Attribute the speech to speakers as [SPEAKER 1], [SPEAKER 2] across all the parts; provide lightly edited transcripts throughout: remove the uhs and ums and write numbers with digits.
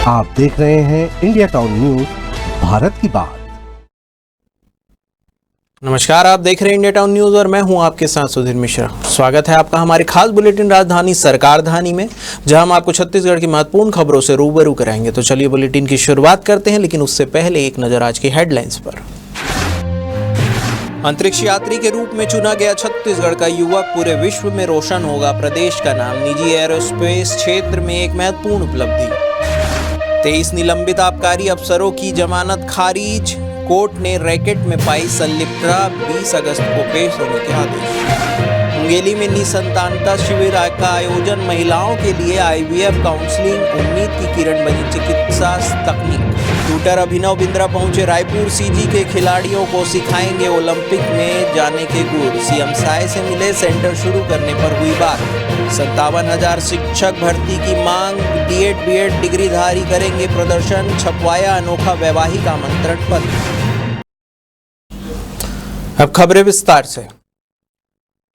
[SPEAKER 1] आप देख रहे हैं इंडिया टाउन न्यूज, भारत की बात।
[SPEAKER 2] नमस्कार, आप देख रहे हैं इंडिया टाउन न्यूज और मैं हूं आपके साथ सुधीर मिश्रा। स्वागत है आपका हमारे खास बुलेटिन राजधानी सरकारधानी में, जहां हम आपको छत्तीसगढ़ की महत्वपूर्ण खबरों से रूबरू कराएंगे। तो चलिए बुलेटिन की शुरुआत करते हैं, लेकिन उससे पहले एक नजर आज की हेडलाइंस पर। अंतरिक्ष यात्री के रूप में चुना गया छत्तीसगढ़ का युवक, पूरे विश्व में रोशन होगा प्रदेश का नाम। निजी एरोस्पेस क्षेत्र में एक महत्वपूर्ण उपलब्धि। 23 निलंबित आबकारी अफसरों की जमानत खारिज, कोर्ट ने रैकेट में पाई संलिप्तता, 20 अगस्त को पेश होने के आदेश। मुंगेली में निसंतानता शिविर का आयोजन, महिलाओं के लिए IVF काउंसलिंग, उम्मीद की किरण बनी चिकित्सा तकनीक। शूटर अभिनव बिंद्रा पहुंचे रायपुर, CG के खिलाड़ियों को सिखाएंगे ओलंपिक में जाने के गुर। CM साय से मिले, सेंटर शुरू करने पर हुई बात। 57,000 शिक्षक भर्ती की मांग, D.Ed B.Ed डिग्रीधारी करेंगे प्रदर्शन, छपवाया अनोखा वैवाहिक आमंत्रण पत्र। अब खबरें विस्तार से।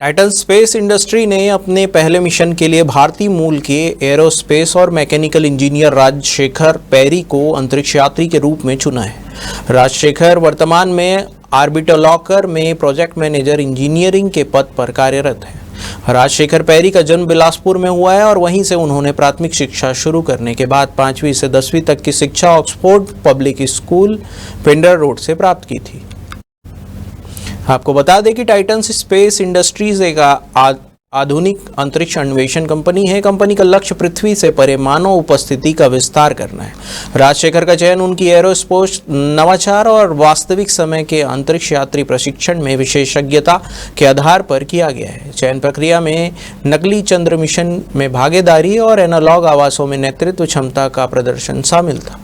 [SPEAKER 2] टाइटन स्पेस इंडस्ट्री ने अपने पहले मिशन के लिए भारतीय मूल के एरोस्पेस और मैकेनिकल इंजीनियर राजशेखर पैरी को अंतरिक्ष यात्री के रूप में चुना है। राजशेखर वर्तमान में ऑर्बिटोलॉकर में प्रोजेक्ट मैनेजर इंजीनियरिंग के पद पर कार्यरत है। राजशेखर पैरी का जन्म बिलासपुर में हुआ है और वहीं से उन्होंने प्राथमिक शिक्षा शुरू करने के बाद 5वीं से 10वीं तक की शिक्षा Oxford public school, Pindar road से प्राप्त की थी। आपको बता दें कि टाइटन स्पेस इंडस्ट्रीज एक आधुनिक अंतरिक्ष अन्वेषण कंपनी है। कंपनी का लक्ष्य पृथ्वी से परे मानव उपस्थिति का विस्तार करना है। राजशेखर का चयन उनकी एरोस्पेस नवाचार और वास्तविक समय के अंतरिक्ष यात्री प्रशिक्षण में विशेषज्ञता के आधार पर किया गया है। चयन प्रक्रिया में नकली चंद्र मिशन में भागीदारी और एनालॉग आवासों में नेतृत्व क्षमता का प्रदर्शन शामिल था।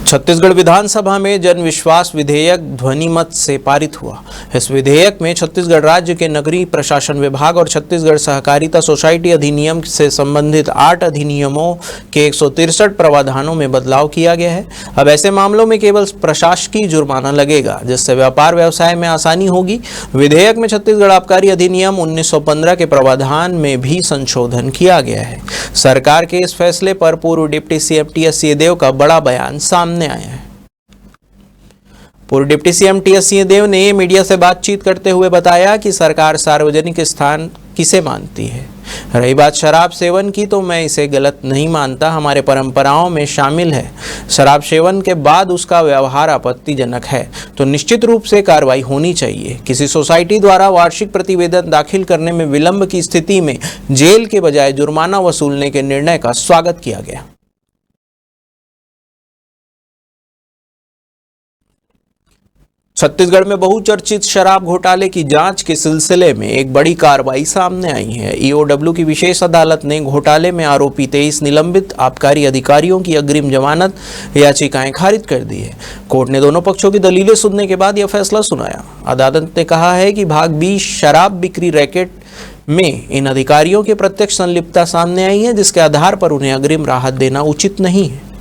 [SPEAKER 2] छत्तीसगढ़ विधानसभा में जन विश्वास विधेयक ध्वनिमत से पारित हुआ। इस विधेयक में छत्तीसगढ़ राज्य के नगरीय प्रशासन विभाग और छत्तीसगढ़ सहकारिता सोसाइटी अधिनियम से संबंधित 8 अधिनियमों के 163 प्रावधानों में बदलाव किया गया है। अब ऐसे मामलों में केवल प्रशासकीय जुर्माना लगेगा, जिससे व्यापार व्यवसाय में आसानी होगी। विधेयक में छत्तीसगढ़ आबकारी अधिनियम 1915 के प्रावधान में भी संशोधन किया गया है। सरकार के इस फैसले पर पूर्व डिप्टी CM TS सिंहदेव का बड़ा बयान सामने आया है। पूर्व डिप्टी CM TS सिंहदेव ने मीडिया से बातचीत करते हुए बताया कि सरकार सार्वजनिक स्थान किसे मानती है। रही बात शराब सेवन की, तो मैं इसे गलत नहीं मानता, हमारे परंपराओं में शामिल है। शराब सेवन के बाद उसका व्यवहार आपत्तिजनक है तो निश्चित रूप से कार्रवाई होनी चाहिए। किसी सोसाइटी द्वारा वार्षिक प्रतिवेदन दाखिल करने में विलंब की स्थिति में जेल के बजाय जुर्माना वसूलने के निर्णय का स्वागत किया गया। छत्तीसगढ़ में बहुचर्चित शराब घोटाले की जांच के सिलसिले में एक बड़ी कार्रवाई सामने आई है। EOW की विशेष अदालत ने घोटाले में आरोपी 23 निलंबित आबकारी अधिकारियों की अग्रिम जमानत याचिकाएं खारिज कर दी है। कोर्ट ने दोनों पक्षों की दलीलें सुनने के बाद यह फैसला सुनाया। अदालत ने कहा है कि भाग 20 शराब बिक्री रैकेट में इन अधिकारियों की प्रत्यक्ष संलिप्तता सामने आई है, जिसके आधार पर उन्हें अग्रिम राहत देना उचित नहीं है।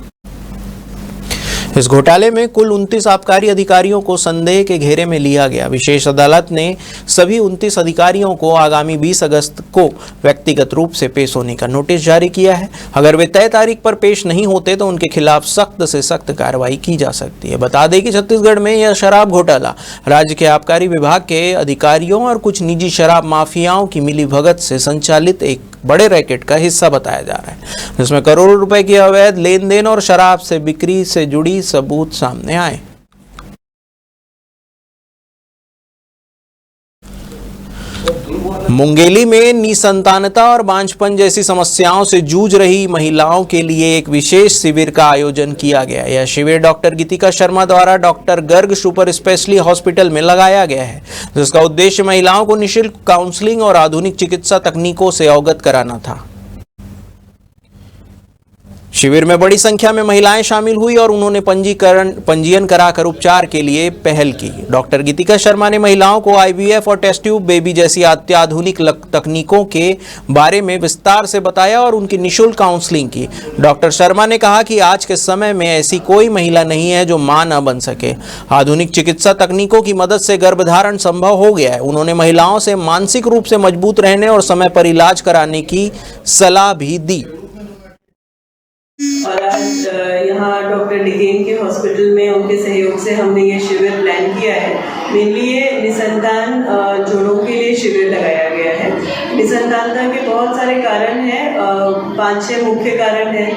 [SPEAKER 2] इस घोटाले में कुल 29 आबकारी अधिकारियों को संदेह के घेरे में लिया गया। विशेष अदालत ने सभी 29 अधिकारियों को आगामी 20 अगस्त को व्यक्तिगत रूप से पेश होने का नोटिस जारी किया है। अगर वे तय तारीख पर पेश नहीं होते तो उनके खिलाफ सख्त से सख्त कार्रवाई की जा सकती है। बता दें कि छत्तीसगढ़ में यह शराब घोटाला राज्य के आबकारी विभाग के अधिकारियों और कुछ निजी शराब माफियाओं की मिलीभगत से संचालित एक बड़े रैकेट का हिस्सा बताया जा रहा है, जिसमें करोड़ों रुपए की अवैध लेन देन और शराब से बिक्री से जुड़ी सबूत सामने आए। मुंगेली में निसंतानता और बांझपन जैसी समस्याओं से जूझ रही महिलाओं के लिए एक विशेष शिविर का आयोजन किया गया। यह शिविर डॉक्टर गीतिका शर्मा द्वारा doctor Garg super speciality hospital में लगाया गया है, जिसका उद्देश्य महिलाओं को निःशुल्क काउंसलिंग और आधुनिक चिकित्सा तकनीकों से अवगत कराना था। शिविर में बड़ी संख्या में महिलाएं शामिल हुई और उन्होंने पंजीयन कराकर उपचार के लिए पहल की। डॉक्टर गीतिका शर्मा ने महिलाओं को आईवीएफ और टेस्ट ट्यूब बेबी जैसी अत्याधुनिक तकनीकों के बारे में विस्तार से बताया और उनकी निःशुल्क काउंसलिंग की। डॉक्टर शर्मा ने कहा कि आज के समय में ऐसी कोई महिला नहीं है जो मां न बन सके। आधुनिक चिकित्सा तकनीकों की मदद से गर्भधारण संभव हो गया है। उन्होंने महिलाओं से मानसिक रूप से मजबूत रहने और समय पर इलाज कराने की सलाह भी दी।
[SPEAKER 3] और आज यहाँ डॉक्टर डिकेन के हॉस्पिटल में उनके सहयोग से हमने ये शिविर प्लान किया है। मेनली ये निसंतान जोड़ों के लिए शिविर लगाया गया है। निसंतानता के बहुत सारे कारण हैं, 5-6 मुख्य कारण हैं।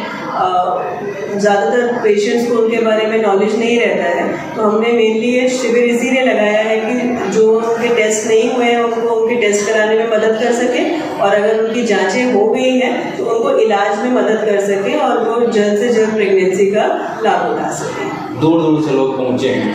[SPEAKER 3] ज़्यादातर पेशेंट्स को उनके बारे में नॉलेज नहीं रहता है, तो हमने मेनली ये शिविर इसीलिए लगाया है कि जो उनके टेस्ट नहीं हुए हैं उनको उनके टेस्ट कराने में मदद कर सके, और अगर उनकी जांचें हो गई हैं तो उनको इलाज में मदद कर सके और वो जल्द से जल्द प्रेगनेंसी का लाभ उठा सकें।
[SPEAKER 4] दूर दूर से लोग पहुँचे हैं,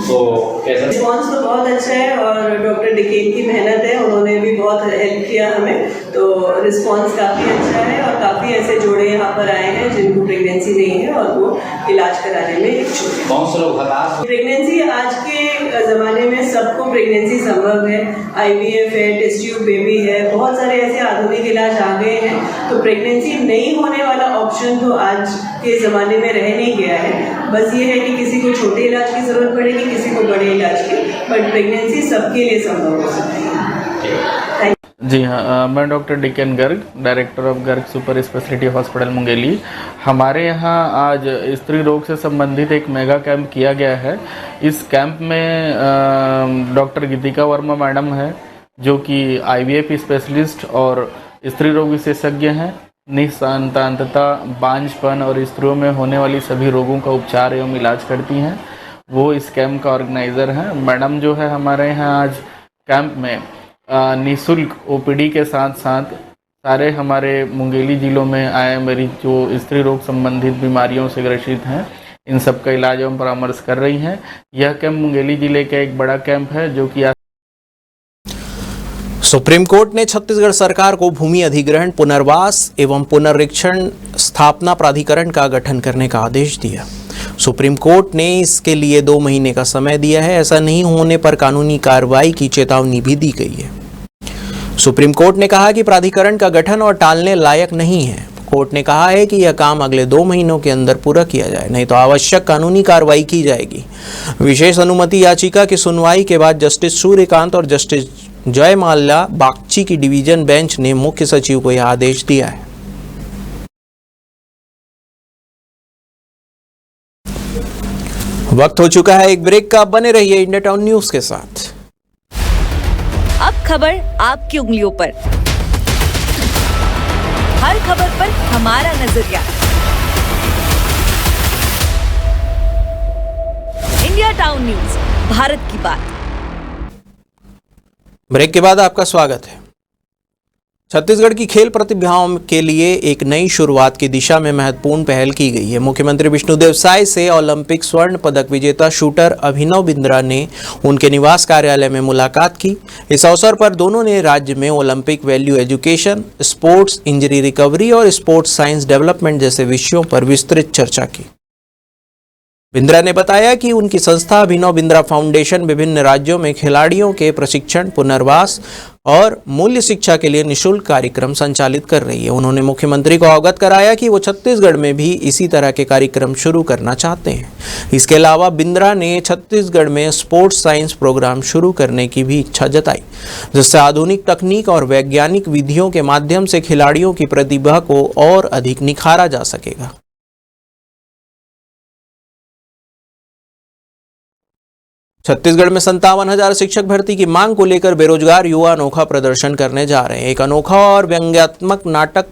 [SPEAKER 4] तो कैसा
[SPEAKER 3] रिस्पॉन्स तो बहुत अच्छा है और डॉक्टर डिकेन की मेहनत है, उन्होंने भी बहुत हेल्प किया हमें, तो रिस्पॉन्स काफ़ी अच्छा है और काफ़ी ऐसे जोड़े यहाँ पर आए हैं जिनको प्रेगनेंसी नहीं है और वो इलाज कराने में इच्छुक है।
[SPEAKER 4] बहुत से लोग हताश।
[SPEAKER 3] प्रेगनेंसी आज के ज़माने में सबको प्रेगनेंसी संभव है। आईवीएफ है, टेस्ट ट्यूब बेबी है, बहुत सारे ऐसे आधुनिक इलाज आ गए हैं, तो प्रेगनेंसी नहीं होने वाला ऑप्शन तो आज के ज़माने में रह नहीं गया है। बस ये है कि किसी को छोटे इलाज की ज़रूरत पड़ेगी, किसी को बड़े इलाज की, बट प्रेगनेंसी सबके लिए संभव हो सकती है।
[SPEAKER 5] जी हाँ, मैं doctor Diken Garg, director of Garg super speciality hospital Mungeli. हमारे यहाँ आज स्त्री रोग से संबंधित एक मेगा कैंप किया गया है। इस कैंप में डॉक्टर गीतिका वर्मा मैडम है जो कि आईवीएफ स्पेशलिस्ट और स्त्री रोग विशेषज्ञ हैं। निसंतानता, बांझपन और स्त्रियों में होने वाली सभी रोगों का उपचार एवं इलाज करती हैं। वो इस कैंप का ऑर्गेनाइज़र हैं। मैडम जो है हमारे यहाँ आज कैंप में निःशुल्क ओपीडी के साथ साथ सारे हमारे मुंगेली ज़िलों में आए मरीज जो स्त्री रोग संबंधित बीमारियों से ग्रसित हैं, इन सब का इलाज एवं परामर्श कर रही हैं। यह कैंप मुंगेली ज़िले का एक बड़ा कैंप है जो कि
[SPEAKER 2] सुप्रीम कोर्ट ने छत्तीसगढ़ सरकार को भूमि अधिग्रहण, पुनर्वास एवं पुनरीक्षण स्थापना प्राधिकरण का गठन करने का आदेश दिया। सुप्रीम कोर्ट ने इसके लिए 2 महीने का समय दिया है। ऐसा नहीं होने पर कानूनी कार्रवाई की चेतावनी भी दी गई है। सुप्रीम कोर्ट ने कहा कि प्राधिकरण का गठन और टालने लायक नहीं है। कोर्ट ने कहा है कि यह काम अगले 2 महीनों के अंदर पूरा किया जाए, नहीं तो आवश्यक कानूनी कार्रवाई की जाएगी। विशेष अनुमति याचिका की सुनवाई के बाद जस्टिस सूर्यकांत और जस्टिस जय माल्या बागची की डिवीजन बेंच ने मुख्य सचिव को यह आदेश दिया है। वक्त हो चुका है एक ब्रेक का। बने रहिए इंडिया टाउन न्यूज के साथ।
[SPEAKER 6] अब खबर आपकी उंगलियों पर, हर खबर पर हमारा नजरिया। इंडिया टाउन न्यूज, भारत की बात।
[SPEAKER 2] ब्रेक के बाद आपका स्वागत है। छत्तीसगढ़ की खेल प्रतिभाओं के लिए एक नई शुरुआत की दिशा में महत्वपूर्ण पहल की गई है। मुख्यमंत्री विष्णुदेव साय से ओलंपिक स्वर्ण पदक विजेता शूटर अभिनव बिंद्रा ने उनके निवास कार्यालय में मुलाकात की। इस अवसर पर दोनों ने राज्य में Olympic value education, sports injury recovery और स्पोर्ट्स साइंस डेवलपमेंट जैसे विषयों पर विस्तृत चर्चा की। बिंद्रा ने बताया कि उनकी संस्था अभिनव बिंद्रा फाउंडेशन विभिन्न राज्यों में खिलाड़ियों के प्रशिक्षण, पुनर्वास और मूल्य शिक्षा के लिए निःशुल्क कार्यक्रम संचालित कर रही है। उन्होंने मुख्यमंत्री को अवगत कराया कि वो छत्तीसगढ़ में भी इसी तरह के कार्यक्रम शुरू करना चाहते हैं। इसके अलावा बिंद्रा ने छत्तीसगढ़ में स्पोर्ट्स साइंस प्रोग्राम शुरू करने की भी इच्छा जताई, जिससे आधुनिक तकनीक और वैज्ञानिक विधियों के माध्यम से खिलाड़ियों की प्रतिभा को और अधिक निखारा जा सकेगा। छत्तीसगढ़ में 57,000 शिक्षक भर्ती की मांग को लेकर बेरोजगार युवा अनोखा प्रदर्शन करने जा रहे हैं। एक अनोखा और व्यंग्यात्मक नाटक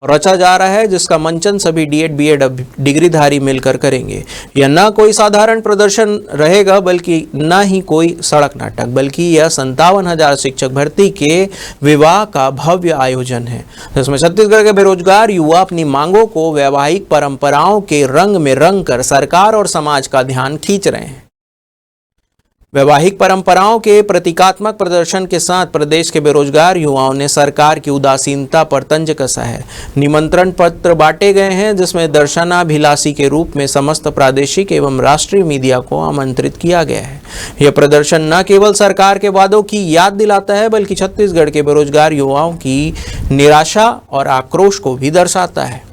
[SPEAKER 2] रचा जा रहा है जिसका मंचन सभी डीएड बीएड डिग्रीधारी मिलकर करेंगे। यह न कोई साधारण प्रदर्शन रहेगा बल्कि न ही कोई सड़क नाटक, बल्कि यह 57,000 शिक्षक भर्ती के विवाह का भव्य आयोजन है, जिसमें छत्तीसगढ़ के बेरोजगार युवा अपनी मांगों को वैवाहिक परंपराओं के रंग में रंग कर सरकार और समाज का ध्यान खींच रहे हैं। वैवाहिक परंपराओं के प्रतीकात्मक प्रदर्शन के साथ प्रदेश के बेरोजगार युवाओं ने सरकार की उदासीनता पर तंज कसा है। निमंत्रण पत्र बांटे गए हैं जिसमें दर्शनाभिलाषी के रूप में समस्त प्रादेशिक एवं राष्ट्रीय मीडिया को आमंत्रित किया गया है। यह प्रदर्शन न केवल सरकार के वादों की याद दिलाता है बल्कि छत्तीसगढ़ के बेरोजगार युवाओं की निराशा और आक्रोश को भी दर्शाता है।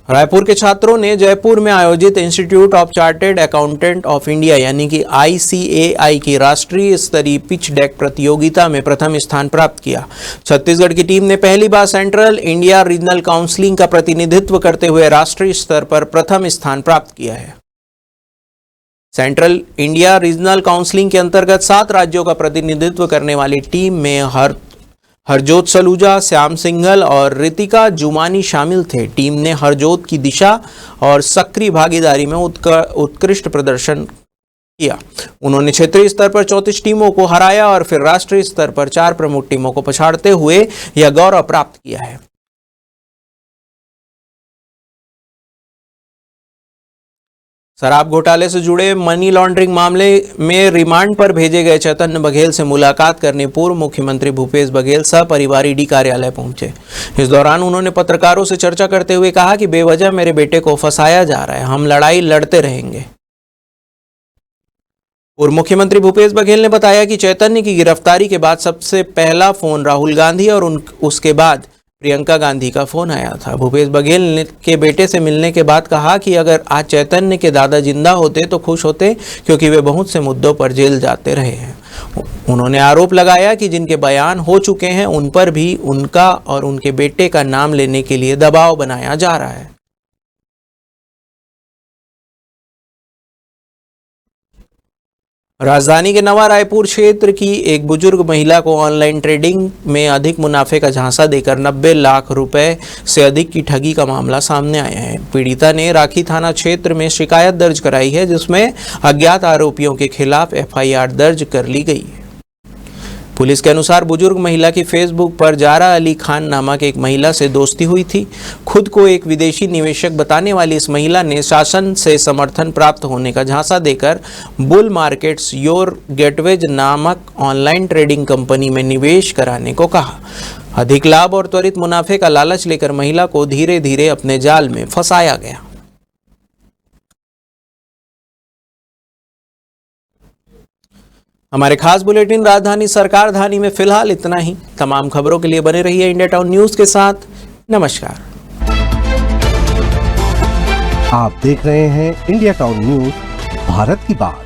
[SPEAKER 2] रायपुर के छात्रों ने जयपुर में आयोजित institute of chartered accountant of India यानी कि ICAI की राष्ट्रीय स्तरीय पिच डेक प्रतियोगिता में प्रथम स्थान प्राप्त किया। छत्तीसगढ़ की टीम ने पहली बार सेंट्रल इंडिया रीजनल काउंसिलिंग का प्रतिनिधित्व करते हुए राष्ट्रीय स्तर पर प्रथम स्थान प्राप्त किया है। सेंट्रल इंडिया रीजनल काउंसिलिंग के अंतर्गत 7 राज्यों का प्रतिनिधित्व करने वाली टीम में हरजोत सलूजा, श्याम सिंघल और रितिका जुमानी शामिल थे। टीम ने हरजोत की दिशा और सक्रिय भागीदारी में उत्कृष्ट प्रदर्शन किया। उन्होंने क्षेत्रीय स्तर पर 34 टीमों को हराया और फिर राष्ट्रीय स्तर पर 4 प्रमुख टीमों को पछाड़ते हुए यह गौरव प्राप्त किया है। शराब घोटाले से जुड़े मनी लॉन्ड्रिंग मामले में रिमांड पर भेजे गए चैतन्य बघेल से मुलाकात करने पूर्व मुख्यमंत्री भूपेश बघेल सपरिवार ईडी कार्यालय पहुंचे। इस दौरान उन्होंने पत्रकारों से चर्चा करते हुए कहा कि बेवजह मेरे बेटे को फंसाया जा रहा है, हम लड़ाई लड़ते रहेंगे। पूर्व मुख्यमंत्री भूपेश बघेल ने बताया कि चैतन्य की गिरफ्तारी के बाद सबसे पहला फोन राहुल गांधी और उसके बाद प्रियंका गांधी का फोन आया था। भूपेश बघेल ने के बेटे से मिलने के बाद कहा कि अगर आज चैतन्य के दादा जिंदा होते तो खुश होते क्योंकि वे बहुत से मुद्दों पर जेल जाते रहे हैं। उन्होंने आरोप लगाया कि जिनके बयान हो चुके हैं उन पर भी उनका और उनके बेटे का नाम लेने के लिए दबाव बनाया जा रहा है। राजधानी के नवा रायपुर क्षेत्र की एक बुजुर्ग महिला को ऑनलाइन ट्रेडिंग में अधिक मुनाफे का झांसा देकर 90 लाख रुपए से अधिक की ठगी का मामला सामने आया है। पीड़िता ने राखी थाना क्षेत्र में शिकायत दर्ज कराई है जिसमें अज्ञात आरोपियों के खिलाफ FIR दर्ज कर ली गई है। पुलिस के अनुसार बुजुर्ग महिला की फेसबुक पर जारा अली खान नामक एक महिला से दोस्ती हुई थी। खुद को एक विदेशी निवेशक बताने वाली इस महिला ने शासन से समर्थन प्राप्त होने का झांसा देकर बुल मार्केट्स योर गेटवेज नामक ऑनलाइन ट्रेडिंग कंपनी में निवेश कराने को कहा। अधिक लाभ और त्वरित मुनाफे का लालच लेकर महिला को धीरे धीरे अपने जाल में फंसाया गया। हमारे खास बुलेटिन राजधानी सरकार धानी में फिलहाल इतना ही। तमाम खबरों के लिए बने रहिए इंडिया टाउन न्यूज के साथ। नमस्कार।
[SPEAKER 1] आप देख रहे हैं इंडिया टाउन न्यूज, भारत की बात।